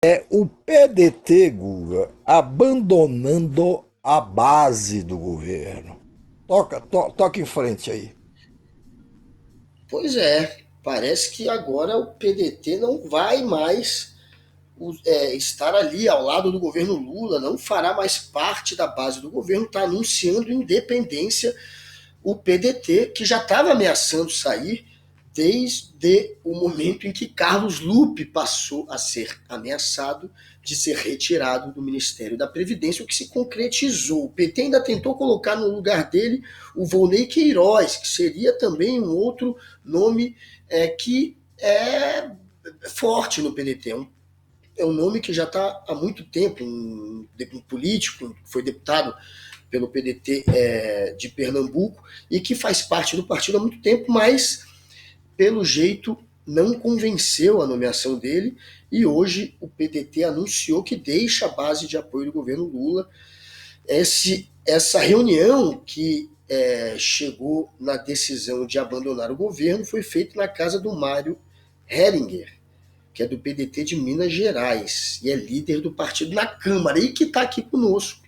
É o PDT, Guga, abandonando a base do governo. Toca em frente aí. Pois é, parece que agora o PDT não vai mais estar ali ao lado do governo Lula, não fará mais parte da base do governo, está anunciando independência o PDT, que já estava ameaçando sair desde o momento em que Carlos Lupe passou a ser ameaçado de ser retirado do Ministério da Previdência, o que se concretizou. O PT ainda tentou colocar no lugar dele o Volney Queiroz, que seria também um outro nome que é forte no PDT, é um nome que já está há muito tempo, um político, foi deputado pelo PDT de Pernambuco e que faz parte do partido há muito tempo, mas pelo jeito não convenceu a nomeação dele e hoje o PDT anunciou que deixa a base de apoio do governo Lula. Essa reunião que chegou na decisão de abandonar o governo foi feita na casa do Mário Heringer, que é do PDT de Minas Gerais e é líder do partido na Câmara e que está aqui conosco.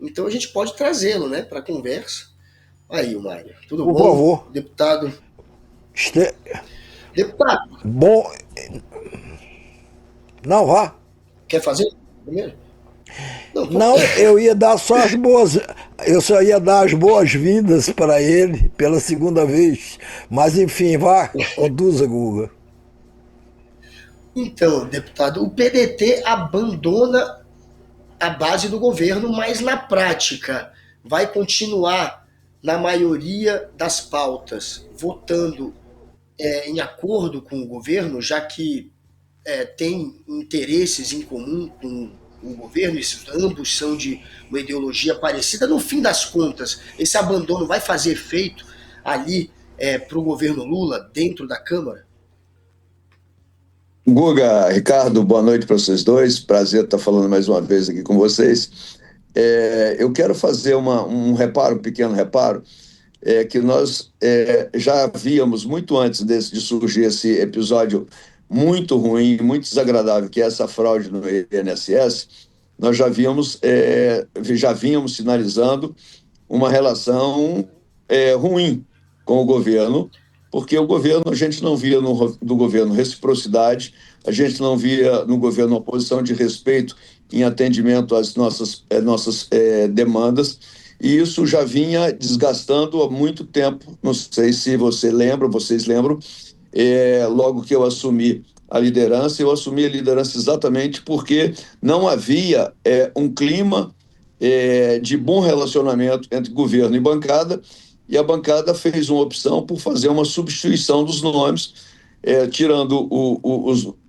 Então a gente pode trazê-lo, né, para conversa. Aí, o Mário, tudo Por bom? favor. Deputado. Este... Deputado, Bom, não vá. quer fazer primeiro? Não, Não, eu ia dar só as boas. Eu só ia dar as boas-vindas para ele pela segunda vez. Mas enfim, vá, conduza, Guga. então, deputado, o PDT abandona a base do governo, mas na prática vai continuar na maioria das pautas votando em acordo com o governo, já que tem interesses em comum com o governo, ambos são de uma ideologia parecida. No fim das contas, esse abandono vai fazer efeito ali para o governo Lula dentro da Câmara? Guga, Ricardo, boa noite para vocês dois. Prazer estar falando mais uma vez aqui com vocês. Eu quero fazer um reparo, um pequeno reparo, que nós já víamos muito antes de surgir esse episódio muito ruim, muito desagradável, que é essa fraude no INSS. Nós já vínhamos sinalizando uma relação ruim com o governo, porque o governo, a gente não via do governo reciprocidade, a gente não via no governo uma posição de respeito em atendimento às nossas demandas, e isso já vinha desgastando há muito tempo. Não sei se vocês lembram, logo que eu assumi a liderança, eu assumi a liderança exatamente porque não havia um clima de bom relacionamento entre governo e bancada, e a bancada fez uma opção por fazer uma substituição dos nomes, tirando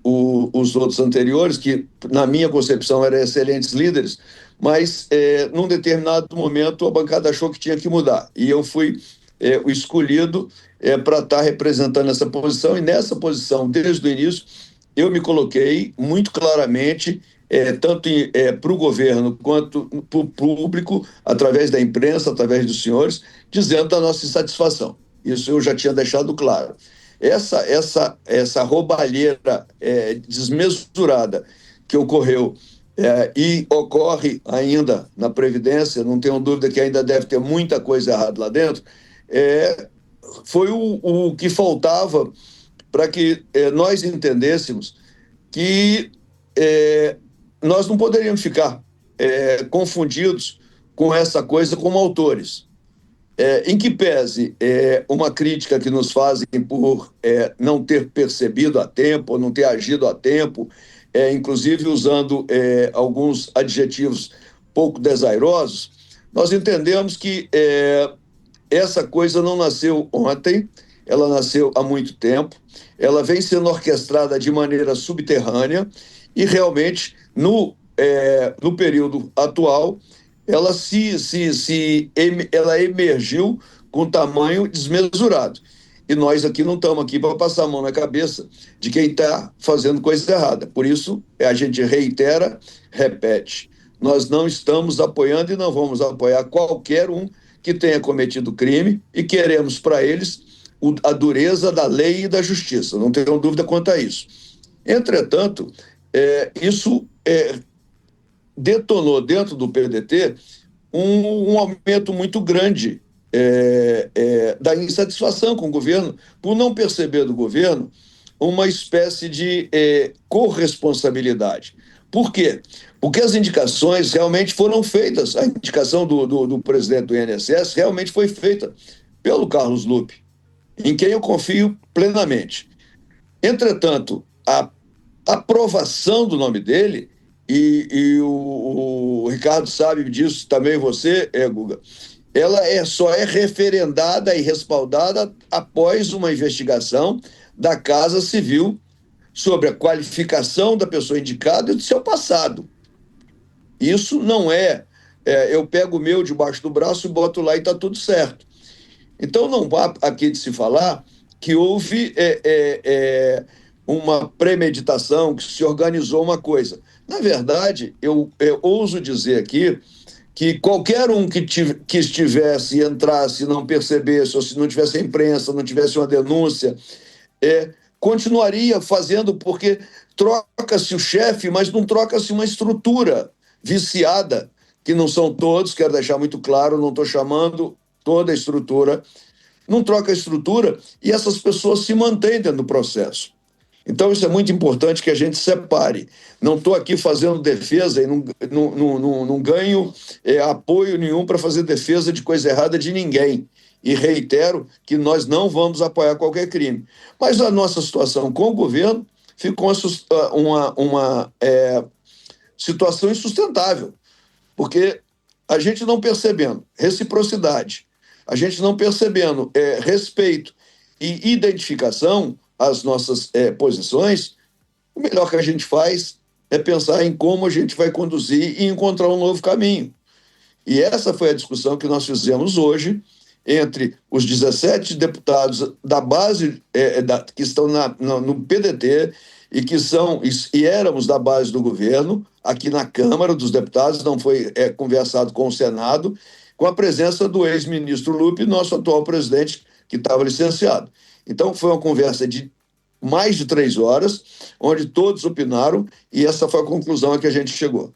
os outros anteriores, que, na minha concepção, eram excelentes líderes, mas, num determinado momento, a bancada achou que tinha que mudar, e eu fui o escolhido para estar representando essa posição, e nessa posição, desde o início, eu me coloquei muito claramente tanto para o governo quanto para o público, através da imprensa, através dos senhores, dizendo da nossa insatisfação. Isso eu já tinha deixado claro. Essa roubalheira desmesurada que ocorreu e ocorre ainda na Previdência, não tenho dúvida que ainda deve ter muita coisa errada lá dentro, foi o que faltava para que nós entendêssemos que nós não poderíamos ficar confundidos com essa coisa como autores. Em que pese uma crítica que nos fazem por não ter percebido a tempo, ou não ter agido a tempo, inclusive usando alguns adjetivos pouco desairosos, nós entendemos que essa coisa não nasceu ontem, ela nasceu há muito tempo, ela vem sendo orquestrada de maneira subterrânea e realmente no período atual ela emergiu com tamanho desmesurado. E nós aqui não estamos aqui para passar a mão na cabeça de quem está fazendo coisa errada. Por isso, a gente reitera, repete. Nós não estamos apoiando e não vamos apoiar qualquer um que tenha cometido crime e queremos para eles a dureza da lei e da justiça. Não tenham dúvida quanto a isso. Entretanto, Isso detonou dentro do PDT um aumento muito grande da insatisfação com o governo, por não perceber do governo uma espécie de corresponsabilidade. Por quê? Porque as indicações realmente foram feitas, a indicação do presidente do INSS realmente foi feita pelo Carlos Lupe, em quem eu confio plenamente. Entretanto, a aprovação do nome dele, e o Ricardo sabe disso também, você, Guga, ela só é referendada e respaldada após uma investigação da Casa Civil sobre a qualificação da pessoa indicada e do seu passado. Isso não eu pego o meu debaixo do braço e boto lá e está tudo certo. Então, não há aqui de se falar que houve uma premeditação, que se organizou uma coisa. Na verdade, eu ouso dizer aqui que qualquer um que estivesse, entrasse, não percebesse, ou se não tivesse a imprensa, não tivesse uma denúncia, continuaria fazendo, porque troca-se o chefe, mas não troca-se uma estrutura viciada, que não são todos, quero deixar muito claro, não estou chamando toda a estrutura, não troca a estrutura e essas pessoas se mantêm dentro do processo. Então, isso é muito importante que a gente separe. Não estou aqui fazendo defesa e não ganho apoio nenhum para fazer defesa de coisa errada de ninguém. E reitero que nós não vamos apoiar qualquer crime. Mas a nossa situação com o governo ficou uma situação insustentável, porque a gente não percebendo reciprocidade, a gente não percebendo respeito e identificação às nossas posições, o melhor que a gente faz é pensar em como a gente vai conduzir e encontrar um novo caminho. E essa foi a discussão que nós fizemos hoje entre os 17 deputados da base que estão no PDT e éramos da base do governo, aqui na Câmara dos Deputados, não foi conversado com o Senado, com a presença do ex-ministro Lupe, nosso atual presidente, que estava licenciado. Então, foi uma conversa de mais de 3 horas, onde todos opinaram, e essa foi a conclusão a que a gente chegou.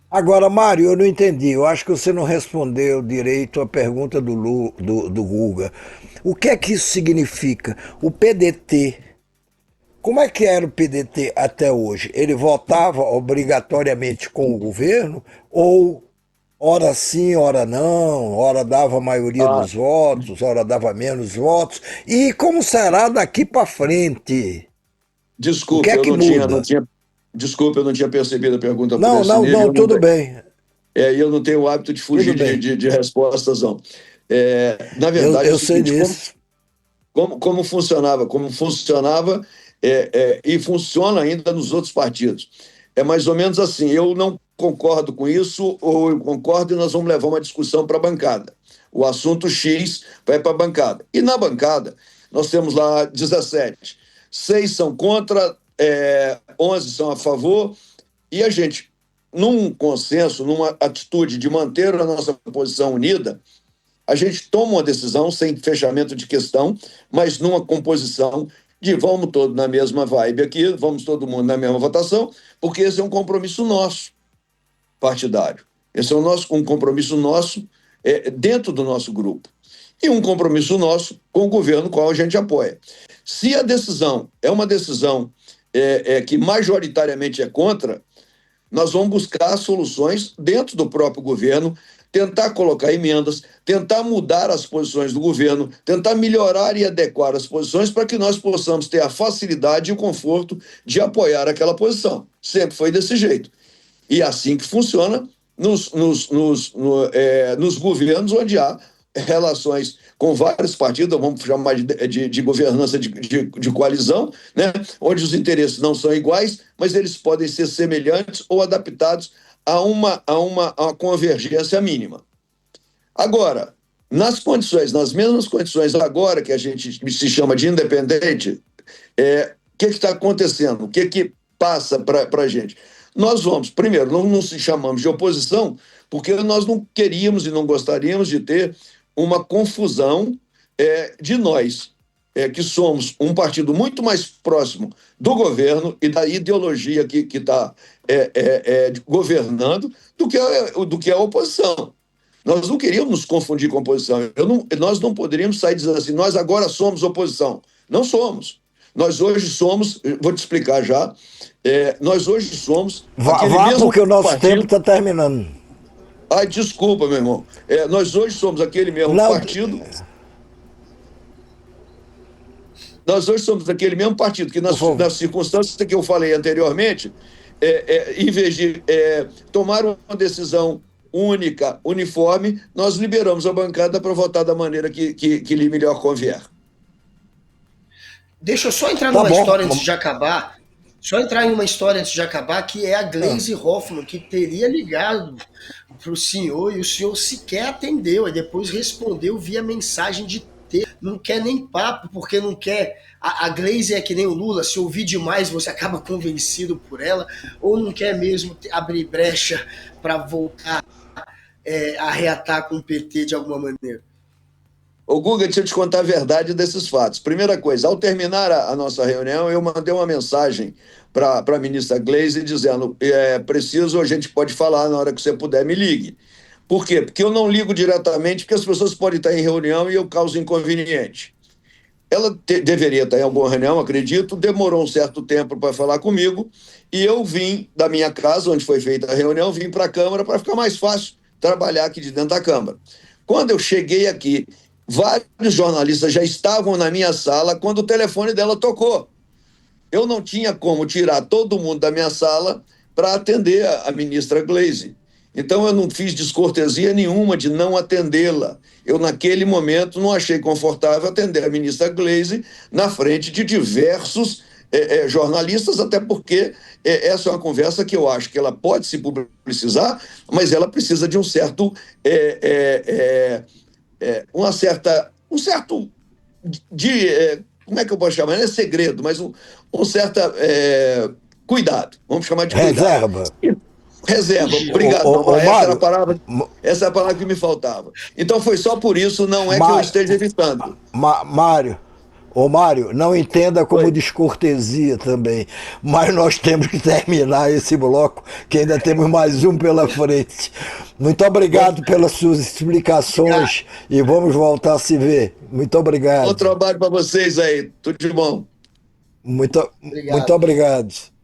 Agora, Mário, eu não entendi. Eu acho que você não respondeu direito a pergunta do Guga. O que é que isso significa? O PDT, como é que era o PDT até hoje? Ele votava obrigatoriamente com o governo ou ora sim, ora não, ora dava a maioria dos votos, ora dava menos votos? E como será daqui para frente? O que Desculpe, é que muda? Desculpe, eu não tinha percebido a pergunta por Não, esse não, nível. não, tudo bem. Eu não tenho o hábito de fugir de respostas, não. Na verdade, é o Eu sei seguinte, disso. como funcionava? Como funcionava e funciona ainda nos outros partidos. É mais ou menos assim, eu não concordo com isso, ou eu concordo e nós vamos levar uma discussão para a bancada. O assunto X vai para a bancada. E na bancada, nós temos lá 17. 6 são contra, 11 são a favor, e a gente, num consenso, numa atitude de manter a nossa posição unida, a gente toma uma decisão sem fechamento de questão, mas numa composição de vamos todos na mesma vibe aqui, vamos todo mundo na mesma votação, porque esse é um compromisso nosso, partidário. Esse é um compromisso nosso dentro do nosso grupo. E um compromisso nosso com o governo, qual a gente apoia. Se a decisão é uma decisão que majoritariamente é contra, nós vamos buscar soluções dentro do próprio governo, tentar colocar emendas, tentar mudar as posições do governo, tentar melhorar e adequar as posições para que nós possamos ter a facilidade e o conforto de apoiar aquela posição. Sempre foi desse jeito. E é assim que funciona nos governos onde há relações com vários partidos, vamos chamar de governança de coalizão, né? Onde os interesses não são iguais, mas eles podem ser semelhantes ou adaptados a uma convergência mínima. Agora, nas mesmas condições agora que a gente se chama de independente, o que está acontecendo? O que passa para a gente? Nós vamos, primeiro, não nos chamamos de oposição, porque nós não queríamos e não gostaríamos de ter uma confusão de nós. que somos um partido muito mais próximo do governo e da ideologia que está governando do que a oposição. Nós não queríamos nos confundir com a oposição. Nós não poderíamos sair dizendo assim, nós agora somos oposição. Não somos. Nós hoje somos, vou te explicar já, nós hoje somos Vá porque o nosso tempo está terminando. Ai, desculpa, meu irmão. Nós hoje somos aquele mesmo partido. Nós hoje somos aquele mesmo partido que, nas circunstâncias que eu falei anteriormente, em vez de tomar uma decisão única, uniforme, nós liberamos a bancada para votar da maneira que lhe melhor convier. Deixa eu só entrar numa história antes de acabar. Só entrar em uma história antes de acabar, que é a Gleisi Hoffmann, que teria ligado para o senhor e o senhor sequer atendeu, aí depois respondeu via mensagem de texto. Não quer nem papo, porque não quer. A Gleisi é que nem o Lula, se ouvir demais você acaba convencido por ela, ou não quer mesmo abrir brecha para voltar a reatar com o PT de alguma maneira. Ô Guga, deixa eu te contar a verdade desses fatos. Primeira coisa, ao terminar a nossa reunião, eu mandei uma mensagem para a ministra Gleisi dizendo, preciso, a gente pode falar na hora que você puder, me ligue. Por quê? Porque eu não ligo diretamente, porque as pessoas podem estar em reunião e eu causo inconveniente. Ela deveria estar em alguma reunião, acredito, demorou um certo tempo para falar comigo, e eu vim da minha casa, onde foi feita a reunião, vim para a Câmara para ficar mais fácil trabalhar aqui de dentro da Câmara. Quando eu cheguei aqui, vários jornalistas já estavam na minha sala quando o telefone dela tocou. Eu não tinha como tirar todo mundo da minha sala para atender a ministra Gleisi. Então eu não fiz descortesia nenhuma de não atendê-la. Eu, naquele momento, não achei confortável atender a ministra Gleisi na frente de diversos jornalistas, até porque essa é uma conversa que eu acho que ela pode se publicizar, mas ela precisa de um certo como é que eu posso chamar? Não é segredo, mas um certo cuidado. Vamos chamar de cuidado. Reserva. Obrigado. Essa é a palavra que me faltava. Então foi só por isso, não é que eu esteja evitando. Mário, não entenda como descortesia também, mas nós temos que terminar esse bloco, que ainda temos mais um pela frente. Muito obrigado pelas suas explicações e vamos voltar a se ver. Muito obrigado. Bom trabalho para vocês aí. Tudo de bom. Muito obrigado.